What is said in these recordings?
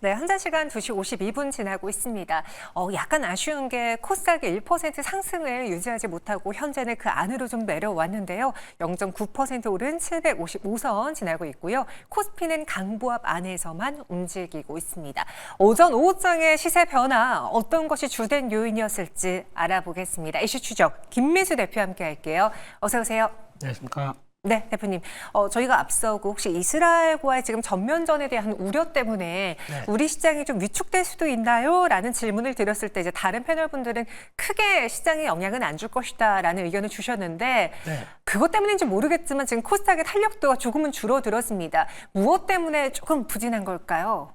네, 현재 시간 2시 52분 지나고 있습니다. 약간 아쉬운 게 코스닥이 1% 상승을 유지하지 못하고 현재는 그 안으로 좀 내려왔는데요. 0.9% 오른 755선 지나고 있고요. 코스피는 강보합 안에서만 움직이고 있습니다. 오전 오후장의 시세 변화 어떤 것이 주된 요인이었을지 알아보겠습니다. 이슈 추적 김민수 대표와 함께 할게요. 어서 오세요. 안녕하십니까. 네, 대표님. 저희가 앞서고 혹시 이스라엘과의 지금 전면전에 대한 우려 때문에 우리 시장이 좀 위축될 수도 있나요? 라는 질문을 드렸을 때 이제 다른 패널분들은 크게 시장에 영향은 안 줄 것이다 라는 의견을 주셨는데 그것 때문인지 모르겠지만 지금 코스닥의 탄력도가 조금은 줄어들었습니다. 무엇 때문에 조금 부진한 걸까요?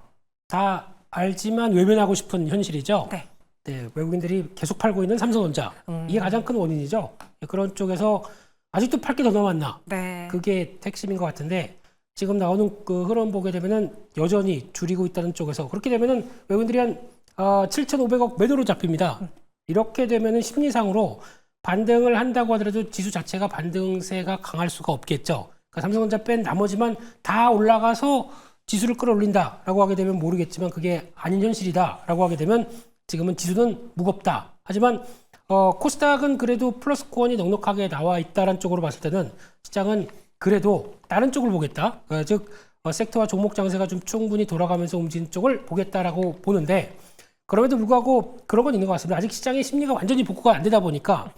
다 알지만 외면하고 싶은 현실이죠. 네. 네, 외국인들이 계속 팔고 있는 삼성전자. 이게 가장 큰 원인이죠. 그런 쪽에서 아직도 팔 게 더 남았나? 네. 그게 핵심인 것 같은데 지금 나오는 그 흐름 보게 되면은 여전히 줄이고 있다는 쪽에서 그렇게 되면은 외국인들이 한 7,500억 매도로 잡힙니다. 이렇게 되면은 심리상으로 반등을 한다고 하더라도 지수 자체가 반등세가 강할 수가 없겠죠. 그러니까 삼성전자 뺀 나머지만 다 올라가서 지수를 끌어올린다라고 하게 되면 모르겠지만 그게 아닌 현실이다라고 하게 되면 지금은 지수는 무겁다. 하지만 코스닥은 그래도 플러스 코언이 넉넉하게 나와 있다는 쪽으로 봤을 때는 시장은 그래도 다른 쪽을 보겠다. 즉 섹터와 종목 장세가 좀 충분히 돌아가면서 움직이는 쪽을 보겠다라고 보는데 그럼에도 불구하고 그런 건 있는 것 같습니다. 아직 시장의 심리가 완전히 복구가 안 되다 보니까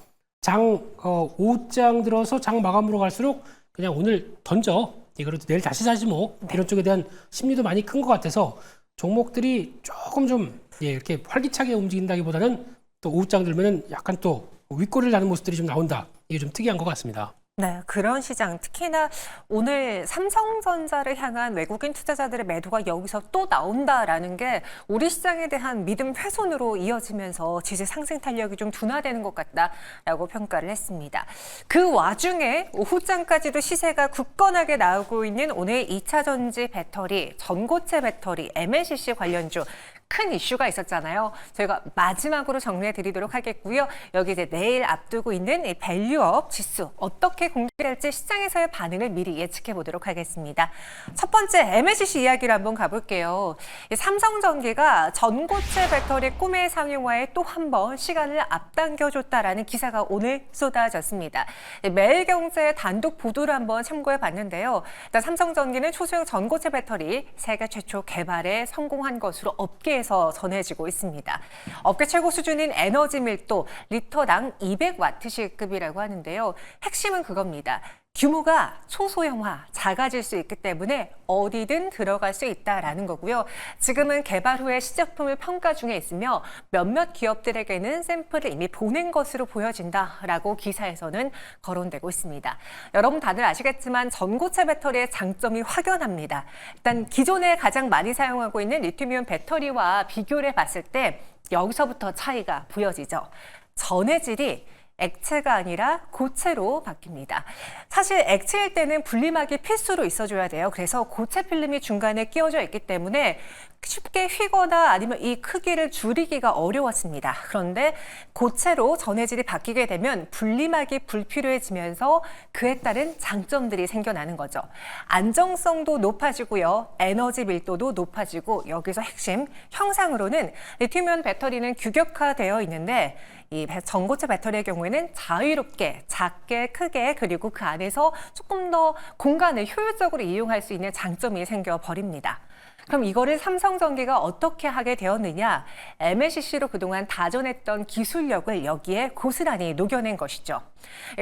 오후장 들어서 장 마감으로 갈수록 그냥 오늘 던져. 그래도 내일 다시 사지 뭐. 이런 쪽에 대한 심리도 많이 큰 것 같아서 종목들이 조금 좀 이렇게 활기차게 움직인다기보다는 또 오후장 들면은 약간 또 윗꼬리를 나는 모습들이 좀 나온다. 이게 좀 특이한 것 같습니다. 네, 그런 시장, 특히나 오늘 삼성전자를 향한 외국인 투자자들의 매도가 여기서 또 나온다라는 게 우리 시장에 대한 믿음 훼손으로 이어지면서 지수 상승 탄력이 좀 둔화되는 것 같다라고 평가를 했습니다. 그 와중에 오후장까지도 시세가 굳건하게 나오고 있는 오늘 2차 전지 배터리, 전고체 배터리, MLCC 관련주 큰 이슈가 있었잖아요. 저희가 마지막으로 정리해 드리도록 하겠고요. 여기 이제 내일 앞두고 있는 이 밸류업 지수 어떻게 공개될지 시장에서의 반응을 미리 예측해 보도록 하겠습니다. 첫 번째 MLCC 이야기를 한번 가볼게요. 삼성전기가 전고체 배터리 꿈의 상용화에 또 한 번 시간을 앞당겨줬다라는 기사가 오늘 쏟아졌습니다. 매일경제 단독 보도를 한번 참고해 봤는데요. 일단 삼성전기는 초소형 전고체 배터리 세계 최초 개발에 성공한 것으로 업계에서 전해지고 있습니다. 업계 최고 수준인 에너지 밀도 리터당 200와트시급이라고 하는데요. 핵심은 그겁니다. 규모가 초소형화, 작아질 수 있기 때문에 어디든 들어갈 수 있다라는 거고요. 지금은 개발 후에 시제품을 평가 중에 있으며 몇몇 기업들에게는 샘플을 이미 보낸 것으로 보여진다라고 기사에서는 거론되고 있습니다. 여러분 다들 아시겠지만 전고체 배터리의 장점이 확연합니다. 일단 기존에 가장 많이 사용하고 있는 리튬이온 배터리와 비교를 해봤을 때 여기서부터 차이가 보여지죠. 전해질이 액체가 아니라 고체로 바뀝니다. 사실 액체일 때는 분리막이 필수로 있어줘야 돼요. 그래서 고체 필름이 중간에 끼워져 있기 때문에 쉽게 휘거나 아니면 이 크기를 줄이기가 어려웠습니다. 그런데 고체로 전해질이 바뀌게 되면 분리막이 불필요해지면서 그에 따른 장점들이 생겨나는 거죠. 안정성도 높아지고요. 에너지 밀도도 높아지고 여기서 핵심 형상으로는 리튬이온 배터리는 규격화되어 있는데 이 전고체 배터리의 경우에는 자유롭게 작게 크게 그리고 그 안에서 조금 더 공간을 효율적으로 이용할 수 있는 장점이 생겨버립니다. 그럼 이거를 삼성전기가 어떻게 하게 되었느냐? MLCC로 그동안 다전했던 기술력을 여기에 고스란히 녹여낸 것이죠.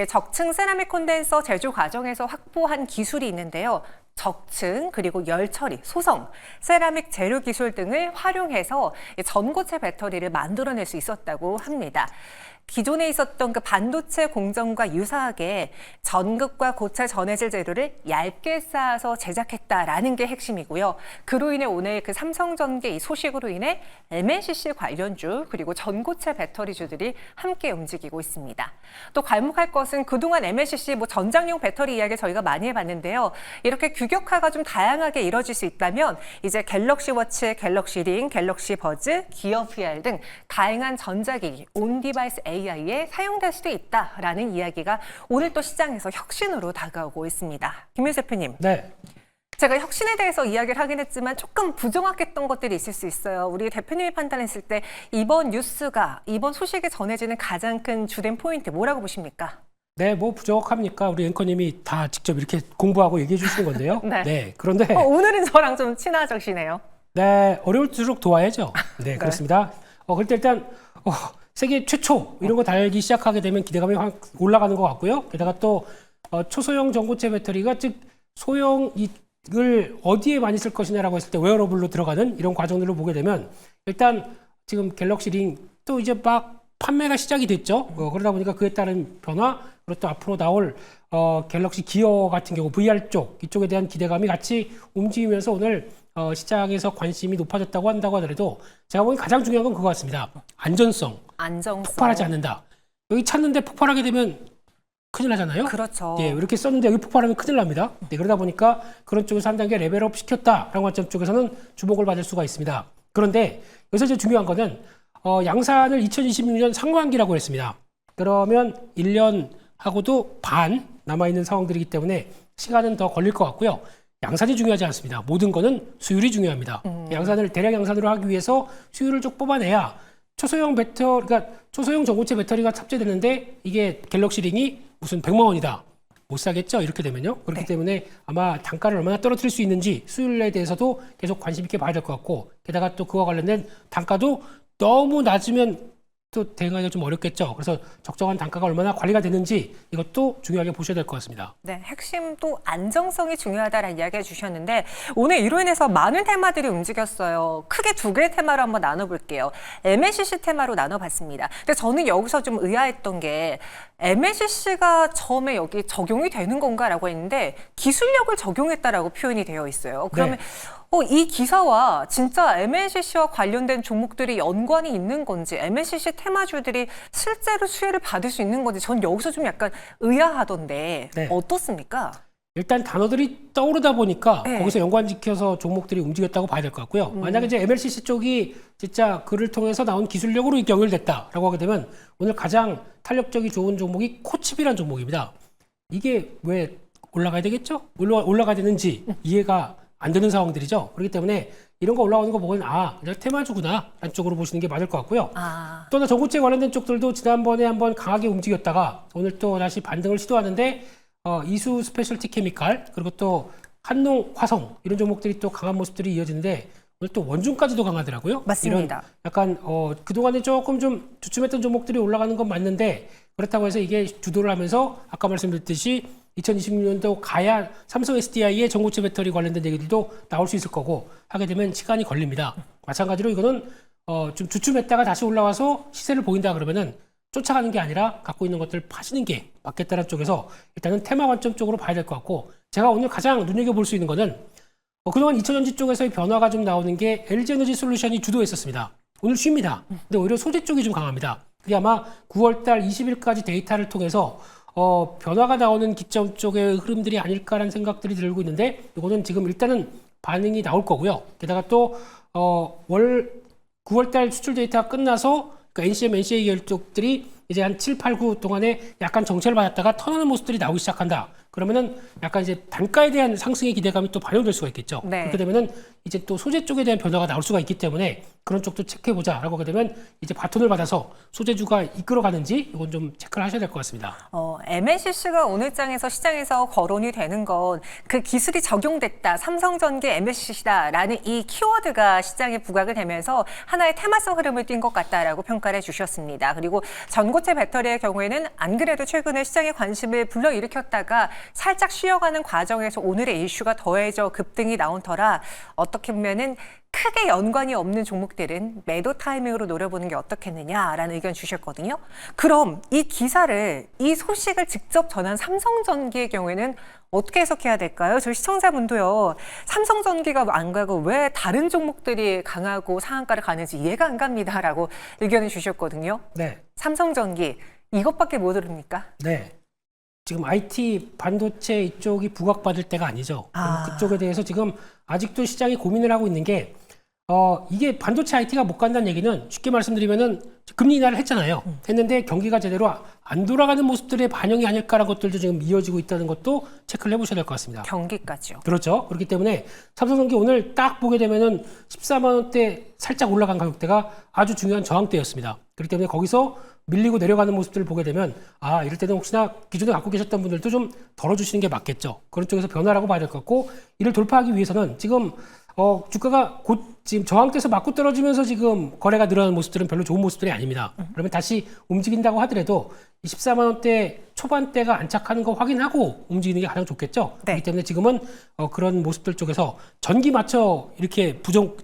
적층 세라믹 콘덴서 제조 과정에서 확보한 기술이 있는데요. 적층 그리고 열 처리, 소성, 세라믹 재료 기술 등을 활용해서 전고체 배터리를 만들어낼 수 있었다고 합니다. 기존에 있었던 그 반도체 공정과 유사하게 전극과 고체 전해질 재료를 얇게 쌓아서 제작했다라는 게 핵심이고요. 그로 인해 오늘 그 삼성전기 이 소식으로 인해 MLCC 관련주 그리고 전고체 배터리주들이 함께 움직이고 있습니다. 또 괄목할 것은 그동안 MLCC 전장용 배터리 이야기 저희가 많이 해봤는데요. 이렇게 규격화가 좀 다양하게 이뤄질 수 있다면 이제 갤럭시 워치, 갤럭시 링, 갤럭시 버즈, 기어 VR 등 다양한 전자기기, 온 디바이스 AI에 사용될 수도 있다라는 이야기가 오늘 또 시장에서 혁신으로 다가오고 있습니다. 김민수 대표님. 네. 제가 혁신에 대해서 이야기를 하긴 했지만 조금 부정확했던 것들이 있을 수 있어요. 우리 대표님이 판단했을 때 이번 뉴스가, 이번 소식이 전해지는 가장 큰 주된 포인트 뭐라고 보십니까? 네, 뭐 부족합니까? 우리 앵커님이 다 직접 이렇게 공부하고 얘기해 주시는 건데요. 네. 그런데 오늘은 저랑 좀 친하적이시네요. 네, 어려울수록 도와야죠. 네, 그렇습니다. 그럴 때 일단 세계 최초 이런 거 달기 시작하게 되면 기대감이 확 올라가는 것 같고요. 게다가 또 초소형 전고체 배터리가 즉 소형을 어디에 많이 쓸 것이냐라고 했을 때 웨어러블로 들어가는 이런 과정들로 보게 되면 일단 지금 갤럭시 링 또 이제 막 판매가 시작이 됐죠. 그러다 보니까 그에 따른 변화 그리고 또 앞으로 나올 갤럭시 기어 같은 경우 VR 쪽 이쪽에 대한 기대감이 같이 움직이면서 오늘 시장에서 관심이 높아졌다고 한다고 하더라도 제가 보기엔 가장 중요한 건 그거 같습니다. 안전성. 폭발하지 않는다. 여기 찾는데 폭발하게 되면 큰일 나잖아요. 그렇죠. 예, 이렇게 썼는데 여기 폭발하면 큰일 납니다. 네, 그러다 보니까 그런 쪽에서 한 단계 레벨업 시켰다라는 관점 쪽에서는 주목을 받을 수가 있습니다. 그런데 여기서 이제 중요한 거는 양산을 2026년 상반기라고 했습니다. 그러면 1년하고도 반 남아있는 상황들이기 때문에 시간은 더 걸릴 것 같고요. 양산이 중요하지 않습니다. 모든 거는 수율이 중요합니다. 양산을 대량 양산으로 하기 위해서 수율을 쭉 뽑아내야 그러니까 초소형 전고체 배터리가 탑재되는데 이게 갤럭시 링이 무슨 100만 원이다. 못 사겠죠? 이렇게 되면요. 그렇기 때문에 아마 단가를 얼마나 떨어뜨릴 수 있는지 수율에 대해서도 계속 관심 있게 봐야 될 것 같고 게다가 또 그와 관련된 단가도 너무 낮으면 또 대응하기가 좀 어렵겠죠. 그래서 적정한 단가가 얼마나 관리가 되는지 이것도 중요하게 보셔야 될 것 같습니다. 네, 핵심도 안정성이 중요하다라는 이야기해 주셨는데 오늘 이로 인해서 많은 테마들이 움직였어요. 크게 두 개의 테마로 한번 나눠볼게요. MLCC 테마로 나눠봤습니다. 근데 저는 여기서 좀 의아했던 게 MLCC가 처음에 여기 적용이 되는 건가라고 했는데 기술력을 적용했다라고 표현이 되어 있어요. 그러면 이 기사와 진짜 MLCC와 관련된 종목들이 연관이 있는 건지 MLCC 테마주들이 실제로 수혜를 받을 수 있는 건지 전 여기서 좀 약간 의아하던데 어떻습니까? 일단 단어들이 떠오르다 보니까 거기서 연관지켜서 종목들이 움직였다고 봐야 될 것 같고요. 만약에 이제 MLCC 쪽이 진짜 그를 통해서 나온 기술력으로 연결됐다라고 하게 되면 오늘 가장 탄력적이 좋은 종목이 코칩이라는 종목입니다. 이게 왜 올라가야 되겠죠? 올라가야 되는지 이해가 안 되는 상황들이죠. 그렇기 때문에 이런 거 올라오는 거 보면 그냥 테마주구나 라는 쪽으로 보시는 게 맞을 것 같고요. 또 전고체 관련된 쪽들도 지난번에 한번 강하게 움직였다가 오늘 또 다시 반등을 시도하는데 이수 스페셜티 케미칼 그리고 또 한농 화성 이런 종목들이 또 강한 모습들이 이어지는데 오늘 또 원중까지도 강하더라고요. 맞습니다. 이런 약간 그동안에 조금 좀 주춤했던 종목들이 올라가는 건 맞는데 그렇다고 해서 이게 주도를 하면서 아까 말씀드렸듯이 2026년도 가야 삼성 SDI의 전고체 배터리 관련된 얘기들도 나올 수 있을 거고 하게 되면 시간이 걸립니다. 마찬가지로 이거는 좀 주춤했다가 다시 올라와서 시세를 보인다 그러면은 쫓아가는 게 아니라 갖고 있는 것들 파시는 게 맞겠다는 쪽에서 일단은 테마 관점 쪽으로 봐야 될 것 같고 제가 오늘 가장 눈여겨볼 수 있는 거는 그동안 2차전지 쪽에서의 변화가 좀 나오는 게 LG에너지 솔루션이 주도했었습니다. 오늘 쉽니다. 근데 오히려 소재 쪽이 좀 강합니다. 그게 아마 9월달 20일까지 데이터를 통해서 변화가 나오는 기점 쪽의 흐름들이 아닐까라는 생각들이 들고 있는데 이거는 지금 일단은 반응이 나올 거고요. 게다가 또 9월달 수출 데이터가 끝나서 NCM, NCA 계열 쪽들이 이제 한 7, 8, 9 동안에 약간 정체를 받았다가 턴하는 모습들이 나오기 시작한다. 그러면은 약간 이제 단가에 대한 상승의 기대감이 또 반영될 수가 있겠죠. 그렇게 되면은 이제 또 소재 쪽에 대한 변화가 나올 수가 있기 때문에 그런 쪽도 체크해보자라고 하게 되면 이제 바톤을 받아서 소재주가 이끌어가는지 이건 좀 체크를 하셔야 될 것 같습니다. MLCC가 오늘 장에서 시장에서 거론이 되는 건 그 기술이 적용됐다, 삼성전기 MLCC다라는 이 키워드가 시장에 부각이 되면서 하나의 테마성 흐름을 띈 것 같다라고 평가를 해주셨습니다. 그리고 전고체 배터리의 경우에는 안 그래도 최근에 시장의 관심을 불러일으켰다가 살짝 쉬어가는 과정에서 오늘의 이슈가 더해져 급등이 나온 터라 어떻게 보면은 크게 연관이 없는 종목들은 매도 타이밍으로 노려보는 게 어떻겠느냐라는 의견 주셨거든요. 그럼 이 기사를, 이 소식을 직접 전한 삼성전기의 경우에는 어떻게 해석해야 될까요? 저희 시청자분도요. 삼성전기가 안 가고 왜 다른 종목들이 강하고 상한가를 가는지 이해가 안 갑니다라고 의견을 주셨거든요. 삼성전기 이것밖에 못 들습니까? 지금 IT 반도체 이쪽이 부각받을 때가 아니죠. 그쪽에 대해서 지금 아직도 시장이 고민을 하고 있는 게 이게 반도체 IT가 못 간다는 얘기는 쉽게 말씀드리면은 금리 인하를 했잖아요. 했는데 경기가 제대로 안 돌아가는 모습들의 반영이 아닐까라는 것들도 지금 이어지고 있다는 것도 체크를 해보셔야 될 것 같습니다. 경기까지요. 그렇죠. 그렇기 때문에 삼성전기 오늘 딱 보게 되면은 14만 원대 살짝 올라간 가격대가 아주 중요한 저항대였습니다. 그렇기 때문에 거기서 밀리고 내려가는 모습들을 보게 되면 이럴 때는 혹시나 기존에 갖고 계셨던 분들도 좀 덜어주시는 게 맞겠죠. 그런 쪽에서 변화라고 봐야 될 것 같고, 이를 돌파하기 위해서는 지금 주가가 곧 지금 저항대에서 맞고 떨어지면서 지금 거래가 늘어나는 모습들은 별로 좋은 모습들이 아닙니다. 그러면 다시 움직인다고 하더라도 24만 원대 초반대가 안착하는 거 확인하고 움직이는 게 가장 좋겠죠. 네. 그렇기 때문에 지금은 그런 모습들 쪽에서 전기 맞춰 이렇게 좀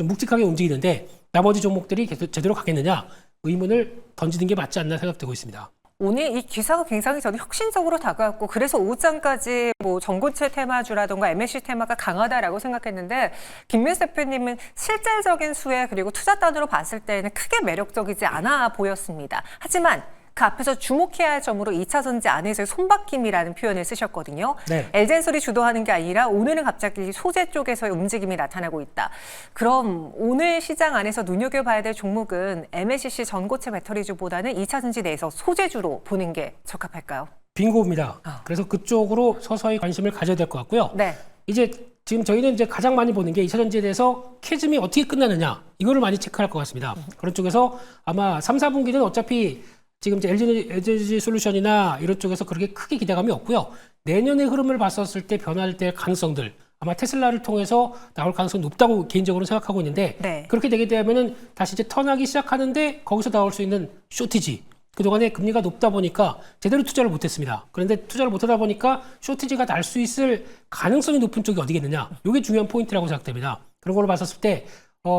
묵직하게 움직이는데 나머지 종목들이 계속 제대로 가겠느냐 의문을 던지는 게 맞지 않나 생각되고 있습니다. 오늘 이 기사가 굉장히 저는 혁신적으로 다가왔고 그래서 오후장까지 뭐 전고체 테마주라든가 MSC 테마가 강하다라고 생각했는데 김민수 대표님은 실질적인 수혜 그리고 투자 단으로 봤을 때는 크게 매력적이지 않아 보였습니다. 하지만 그 앞에서 주목해야 할 점으로 2차전지 안에서의 손바뀜이라는 표현을 쓰셨거든요. 네. 엘젠솔이 주도하는 게 아니라 오늘은 갑자기 소재 쪽에서의 움직임이 나타나고 있다. 그럼 오늘 시장 안에서 눈여겨봐야 될 종목은 MLCC 전고체 배터리주보다는 2차전지 내에서 소재주로 보는 게 적합할까요? 빙고입니다. 그래서 그쪽으로 서서히 관심을 가져야 될 것 같고요. 네. 이제 지금 저희는 이제 가장 많이 보는 게 2차전지에 대해서 캐즘이 어떻게 끝나느냐 이거를 많이 체크할 것 같습니다. 그런 쪽에서 아마 3, 4분기는 어차피 지금 이제 LG 솔루션이나 이런 쪽에서 그렇게 크게 기대감이 없고요. 내년의 흐름을 봤었을 때 변화할 때 가능성들 아마 테슬라를 통해서 나올 가능성이 높다고 개인적으로 생각하고 있는데 네. 그렇게 되게 되면은 다시 이제 턴하기 시작하는데 거기서 나올 수 있는 쇼티지 그동안에 금리가 높다 보니까 제대로 투자를 못했습니다. 그런데 투자를 못하다 보니까 쇼티지가 날 수 있을 가능성이 높은 쪽이 어디겠느냐. 이게 중요한 포인트라고 생각됩니다. 그런 걸로 봤었을 때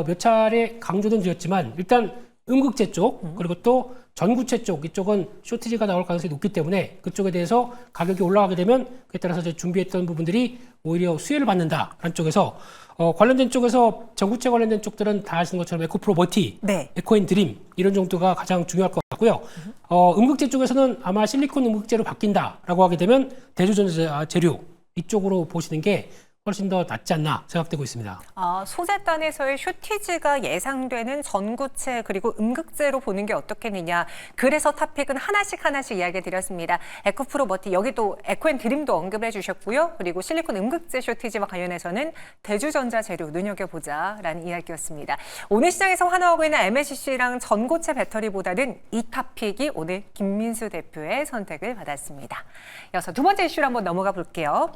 몇 차례 강조는 드렸지만 일단 음극재 쪽 그리고 또 전구체 쪽 이쪽은 쇼티지가 나올 가능성이 높기 때문에 그쪽에 대해서 가격이 올라가게 되면 그에 따라서 이제 준비했던 부분들이 오히려 수혜를 받는다라는 쪽에서 관련된 쪽에서 전구체 관련된 쪽들은 다 아시는 것처럼 에코프로 멀티, 네. 에코앤드림 이런 정도가 가장 중요할 것 같고요. 음극재 쪽에서는 아마 실리콘 음극재로 바뀐다라고 하게 되면 대조전자 재료 이쪽으로 보시는 게 훨씬 더 낫지 않나 생각되고 있습니다. 소재단에서의 쇼티지가 예상되는 전구체 그리고 음극재로 보는 게 어떻겠느냐. 그래서 탑픽은 하나씩 이야기 드렸습니다. 에코프로 머티 여기도 에코앤드림도 언급해 주셨고요. 그리고 실리콘 음극재 쇼티지와 관련해서는 대주전자 재료 눈여겨보자라는 이야기였습니다. 오늘 시장에서 환호하고 있는 MLCC랑 전고체 배터리보다는 이 탑픽이 오늘 김민수 대표의 선택을 받았습니다. 이어서 두 번째 이슈로 한번 넘어가 볼게요.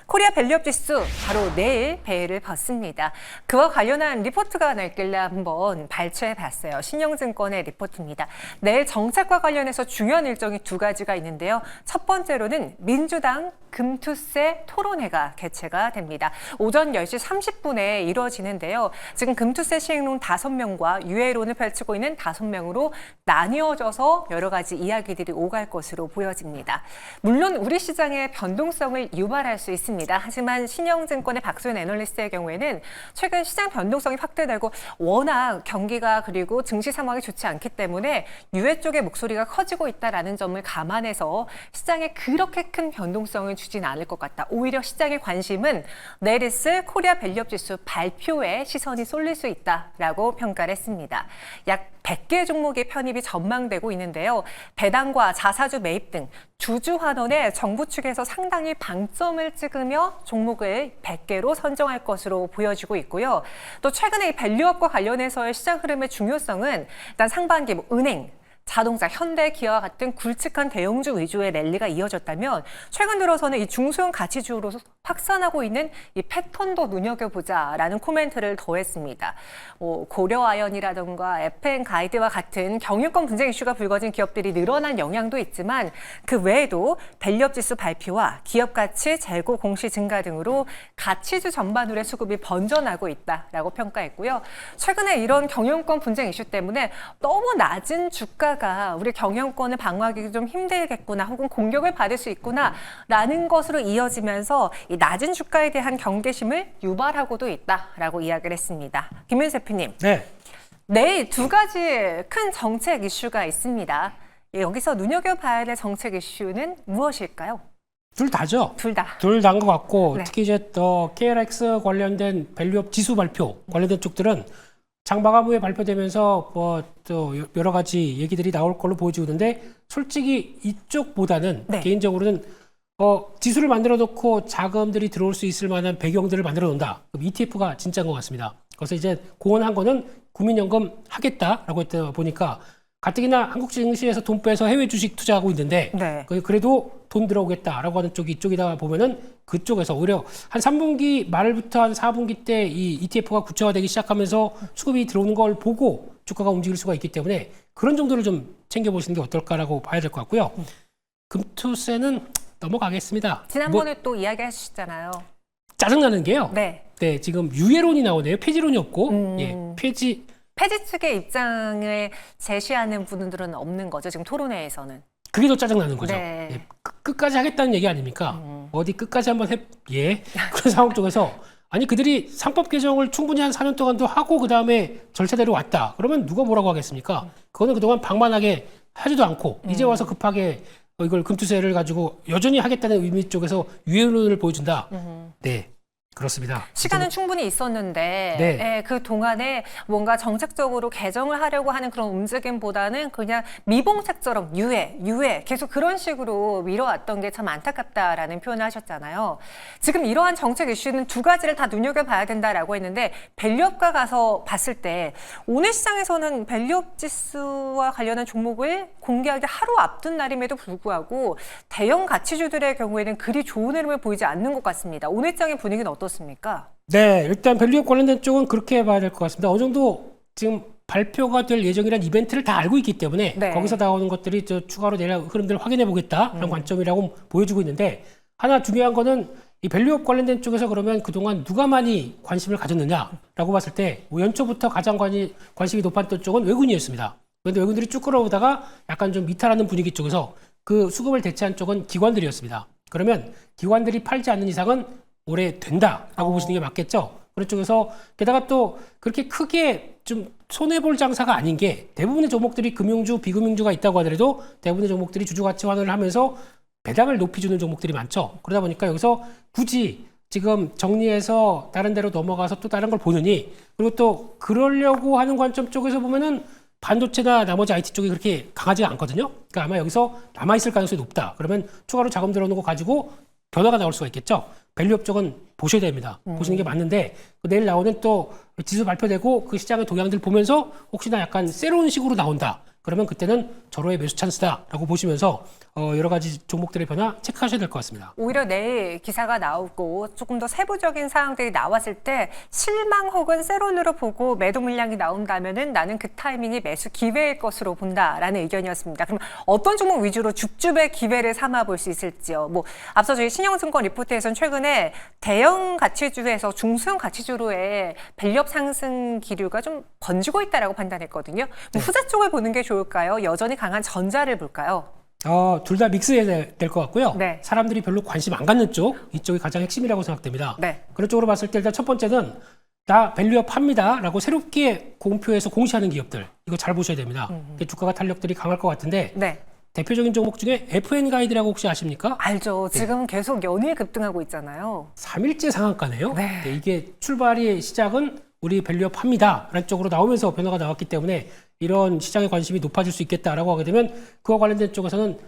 코리아 밸류업 지수 바로 내일 배를 벗습니다. 그와 관련한 리포트가 나있길래 한번 발췌해 봤어요. 신영증권의 리포트입니다. 내일 정책과 관련해서 중요한 일정이 두 가지가 있는데요. 첫 번째로는 민주당 금투세 토론회가 개최가 됩니다. 오전 10시 30분에 이루어지는데요. 지금 금투세 시행론 5명과 유예론을 펼치고 있는 5명으로 나뉘어져서 여러 가지 이야기들이 오갈 것으로 보여집니다. 물론 우리 시장의 변동성을 유발할 수 있습니다. 하지만 신영증권의 박소연 애널리스트의 경우에는 최근 시장 변동성이 확대되고 워낙 경기가 그리고 증시 상황이 좋지 않기 때문에 유예 쪽의 목소리가 커지고 있다는 점을 감안해서 시장에 그렇게 큰 변동성을 주진 않을 것 같다. 오히려 시장의 관심은 내일 있을 코리아 밸류업 지수 발표에 시선이 쏠릴 수 있다라고 평가를 했습니다. 약 100개 종목의 편입이 전망되고 있는데요. 배당과 자사주 매입 등 주주 환원에 정부 측에서 상당히 방점을 찍으며 종목을 100개로 선정할 것으로 보여지고 있고요. 또 최근에 이 밸류업과 관련해서의 시장 흐름의 중요성은 일단 상반기 은행, 자동차, 현대, 기아와 같은 굵직한 대형주 위주의 랠리가 이어졌다면 최근 들어서는 이 중소형 가치주로 확산하고 있는 이 패턴도 눈여겨보자라는 코멘트를 더했습니다. 고려아연이라든가 FN가이드와 같은 경영권 분쟁 이슈가 불거진 기업들이 늘어난 영향도 있지만 그 외에도 밸류업 지수 발표와 기업 가치 재고 공시 증가 등으로 가치주 전반으로의 수급이 번져나고 있다라고 평가했고요. 최근에 이런 경영권 분쟁 이슈 때문에 너무 낮은 주가가 우리 경영권을 방어하기 좀 힘들겠구나 혹은 공격을 받을 수 있구나라는 것으로 이어지면서 이 낮은 주가에 대한 경계심을 유발하고도 있다라고 이야기를 했습니다. 김민수 대표님. 네. 내일 두 가지 큰 정책 이슈가 있습니다. 여기서 눈여겨봐야 될 정책 이슈는 무엇일까요? 둘 다죠. 둘 다. 둘 다인 것 같고 네. 특히 이제 KLX 관련된 밸류업 지수 발표 관련된 쪽들은 장 마감 후에 발표되면서 뭐 또 여러 가지 얘기들이 나올 걸로 보여지고 있는데 솔직히 이쪽보다는 네. 개인적으로는 지수를 만들어 놓고 자금들이 들어올 수 있을 만한 배경들을 만들어 놓는다. 그럼 ETF가 진짜인 것 같습니다. 그래서 이제 공언한 거는 국민연금 하겠다라고 했다 보니까 가뜩이나 한국 증시에서 돈 빼서 해외 주식 투자하고 있는데 네. 그래도 돈 들어오겠다라고 하는 쪽이 이쪽이다 보면은 그쪽에서 오히려 한 3분기 말부터 한 4분기 때 이 ETF가 구체화되기 시작하면서 수급이 들어오는 걸 보고 주가가 움직일 수가 있기 때문에 그런 정도를 좀 챙겨보시는 게 어떨까라고 봐야 될 것 같고요. 금투세는 넘어가겠습니다. 지난번에 또 이야기하셨잖아요. 짜증나는 게요. 네. 네, 지금 유예론이 나오네요. 폐지론이 없고 예, 폐지 폐지 측의 입장을 제시하는 분들은 없는 거죠. 지금 토론회에서는. 그게 더 짜증나는 거죠. 네. 예, 끝까지 하겠다는 얘기 아닙니까? 어디 끝까지 한번 그런 상황 쪽에서 아니 그들이 상법 개정을 충분히 한 4년 동안도 하고 그 다음에 절차대로 왔다. 그러면 누가 뭐라고 하겠습니까? 그거는 그동안 방만하게 하지도 않고 이제 와서 급하게 이걸 금투세를 가지고 여전히 하겠다는 의미 쪽에서 유예론을 보여준다. 네. 그렇습니다. 시간은 충분히 있었는데 네. 예, 그 동안에 뭔가 정책적으로 개정을 하려고 하는 그런 움직임보다는 그냥 미봉책처럼 유예 계속 그런 식으로 미뤄왔던 게 참 안타깝다라는 표현을 하셨잖아요. 지금 이러한 정책 이슈는 두 가지를 다 눈여겨봐야 된다라고 했는데 밸류업과 가서 봤을 때 오늘 시장에서는 밸류업 지수와 관련한 종목을 공개하기 하루 앞둔 날임에도 불구하고 대형 가치주들의 경우에는 그리 좋은 흐름을 보이지 않는 것 같습니다. 오늘 장의 분위기는 어떻습니까? 네, 일단 밸류업 관련된 쪽은 그렇게 봐야 될 것 같습니다. 어느 정도 지금 발표가 될 예정이라는 이벤트를 다 알고 있기 때문에 네. 거기서 나오는 것들이 추가로 내일 흐름들을 확인해 보겠다라는 관점이라고 보여주고 있는데 하나 중요한 거는 이 밸류업 관련된 쪽에서 그러면 그동안 누가 많이 관심을 가졌느냐라고 봤을 때 연초부터 가장 관심이 높았던 쪽은 외국인이었습니다. 그런데 외국인들이 쭉 끌어오다가 약간 좀 이탈하는 분위기 쪽에서 그 수급을 대체한 쪽은 기관들이었습니다. 그러면 기관들이 팔지 않는 이상은 오래 된다라고 보시는 게 맞겠죠. 그런 쪽에서 게다가 또 그렇게 크게 좀 손해볼 장사가 아닌 게 대부분의 종목들이 금융주, 비금융주가 있다고 하더라도 대부분의 종목들이 주주가치 환원을 하면서 배당을 높이 주는 종목들이 많죠. 그러다 보니까 여기서 굳이 지금 정리해서 다른 데로 넘어가서 또 다른 걸 보느니 그리고 또 그러려고 하는 관점 쪽에서 보면은 반도체나 나머지 IT 쪽이 그렇게 강하지가 않거든요. 그러니까 아마 여기서 남아있을 가능성이 높다. 그러면 추가로 자금 들어오는 거 가지고 변화가 나올 수가 있겠죠. 밸류업 쪽은 보셔야 됩니다. 보시는 게 맞는데 내일 나오는 또 지수 발표되고 그 시장의 동향들 보면서 혹시나 약간 새로운 식으로 나온다. 그러면 그때는 절호의 매수 찬스다라고 보시면서 여러 가지 종목들의 변화 체크하셔야 될 것 같습니다. 오히려 내일 기사가 나오고 조금 더 세부적인 사항들이 나왔을 때 실망 혹은 세론으로 보고 매도 물량이 나온다면은 나는 그 타이밍이 매수 기회일 것으로 본다라는 의견이었습니다. 그럼 어떤 종목 위주로 줍줍의 기회를 삼아 볼 수 있을지요? 뭐 앞서 저희 신영증권 리포트에서는 최근에 대형 가치주에서 중소형 가치주로의 밸류업 상승 기류가 좀 번지고 있다라고 판단했거든요. 뭐 후자 쪽을 보는 게 좋을까요? 여전히 강한 전자를 볼까요? 둘 다 믹스해야 될 것 같고요. 네. 사람들이 별로 관심 안 갖는 쪽, 이쪽이 가장 핵심이라고 생각됩니다. 네. 그런 쪽으로 봤을 때 일단 첫 번째는 나 밸류업 합니다라고 새롭게 공표해서 공시하는 기업들 이거 잘 보셔야 됩니다. 주가가 탄력들이 강할 것 같은데 네. 대표적인 종목 중에 FN 가이드라고 혹시 아십니까? 알죠. 지금 계속 연일 급등하고 있잖아요. 3일째 상한가네요. 네. 이게 출발의 시작은 우리 밸류업 합니다라는 쪽으로 나오면서 변화가 나왔기 때문에 이런 시장의 관심이 높아질 수 있겠다라고 하게 되면 그와 관련된 쪽에서는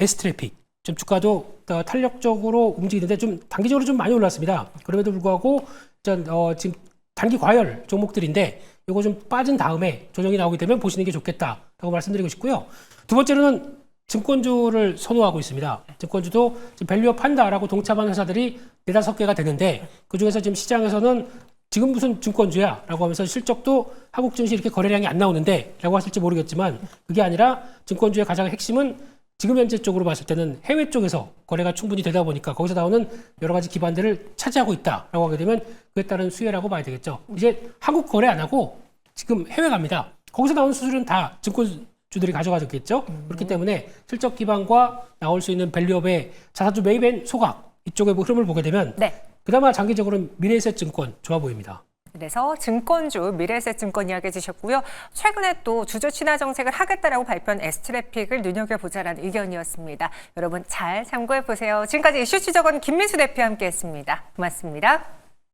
S트래픽 좀 주가도 탄력적으로 움직이는데 좀 단기적으로 좀 많이 올랐습니다. 그럼에도 불구하고 지금 단기 과열 종목들인데 이거 좀 빠진 다음에 조정이 나오게 되면 보시는 게 좋겠다라고 말씀드리고 싶고요. 두 번째로는 증권주를 선호하고 있습니다. 증권주도 지금 밸류업 한다라고 동참한 회사들이 4-5개가 되는데 그중에서 지금 시장에서는 지금 무슨 증권주야? 라고 하면서 실적도 한국 증시 이렇게 거래량이 안 나오는데 라고 하실지 모르겠지만 그게 아니라 증권주의 가장 핵심은 지금 현재 쪽으로 봤을 때는 해외 쪽에서 거래가 충분히 되다 보니까 거기서 나오는 여러 가지 기반들을 차지하고 있다라고 하게 되면 그에 따른 수혜라고 봐야 되겠죠. 이제 한국 거래 안 하고 지금 해외 갑니다. 거기서 나오는 수수료는 다 증권주들이 가져가겠죠. 그렇기 때문에 실적 기반과 나올 수 있는 밸류업의 자사주 매입 앤 소각 이쪽의 흐름을 보게 되면 네. 그나마 장기적으로는 미래에셋증권 좋아 보입니다. 그래서 증권주 미래에셋증권 이야기해 주셨고요. 최근에 또 주주 친화 정책을 하겠다라고 발표한 S트래픽을 눈여겨보자라는 의견이었습니다. 여러분 잘 참고해 보세요. 지금까지 이슈 추적원 김민수 대표와 함께했습니다. 고맙습니다.